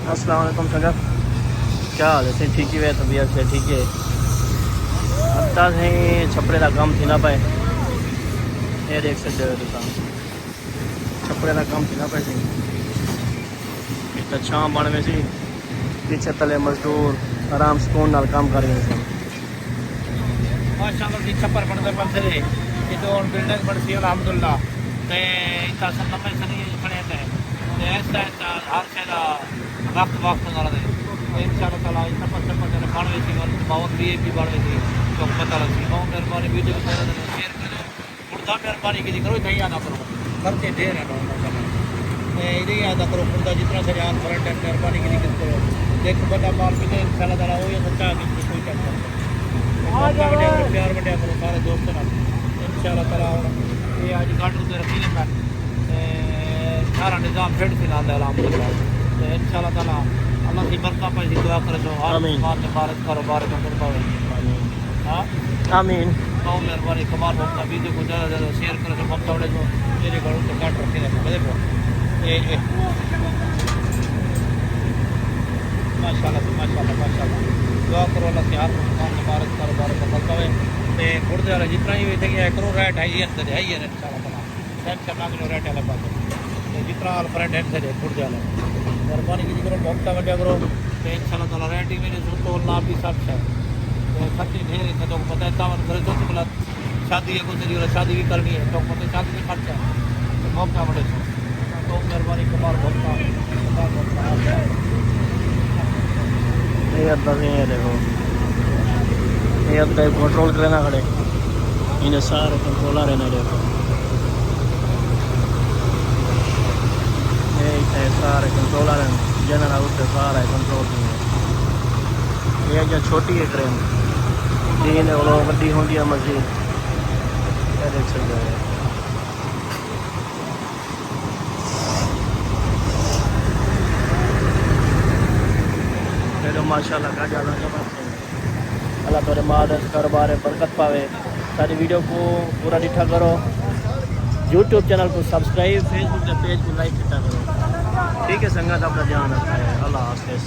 अस्सलाम वालेकुम संगत, क्या हाल है? ठीक ही वे तबीयत से ठीक है। अब है छपड़े का काम थी ना पाए, ये देख सकते हो दुकान छपड़े का काम थी ना पाए एक छां बन में सी पीछे तले मजदूर आराम सुकून नाल काम कर रहे थे। माशाअल्लाह जी छप्पर बनते बनते ये तो बिल्डिंग बन सी अलहमदुल्ला ते इतना लंबे सनी खड़े थे ऐसा ऐसा हर शहर वक्त वक्त नाल दे इंशाअल्लाह ताला छप्पर छप्पर ने बन वे सी बहुत भी बन वे सी तो पता लगी हो मेहरबानी वीडियो शेयर करो खुदा मेहरबानी की करो नहीं याद करो करते ढेर है माशाअल्लाह ये याद करो खुदा जितना सजान फ्रेंड है मेहरबानी की करो देख बड़ा माल मिले इंशाअल्लाह ताला वो ये सच्चा कि कोई टेंशन प्यार बढ़िया करो सारे दोस्तों इंशाअल्लाह ताला ये आज गार्डन से रखी है मैं सारा निज़ाम फिट से ना अलहमदुलिल्लाह इंशाअल्लाह ताला अल्लाह की बरकत पाए दुआ करे तो हर माल मुबारक कारोबार में कर पावे हां आमीन। बहुत मेहरबानी कमाल होता वीडियो को ज़्यादा ज़्यादा शेयर करो तो हम थोड़े जो मेरे घरों से काट रखे हैं देखो ये माशाअल्लाह माशाअल्लाह दुआ करो अल्लाह से हर माल मुबारक कारोबार में कर पावे ते गुड़दे वाला जितना ही थे कि करो रेट है ये अंदर है ये इंशाअल्लाह ताला टेंशन ना करो रेट वाला बात जितना फ्रेंड है से गुड़दे वाला मेहरबानी की करो बहुत बढ़िया करो तो इंशाअल्लाह ताला रेट ही मेरे तो ना भी सब है तो खर्चे ढेर है तो पता है तावन घर तो बोला शादी है कुछ नहीं शादी भी करनी है तो पता शादी में खर्चा तो मौका बड़े तो मेहरबानी कमाल बहुत ये देखो ये कंट्रोल करना खड़े इन्हें सारे कंट्रोलर रहना देखो ये सारे कंट्रोलर हैं जिन्होंने उससे सारा कंट्रोल किया ये जो छोटी है ट्रेन तीन वो वड्डी होंगी है मस्जिद देख सकते हो माशाअल्लाह का ज़्यादा अल्लाह तेरे माल कारोबार बरकत पावे। सारी वीडियो को पूरा डिठा करो, यूट्यूब चैनल को सब्सक्राइब, फेसबुक के पेज को लाइक किया करो। ठीक है संगत, अपना ध्यान रखा है। अल्लाह हाफ़िज़।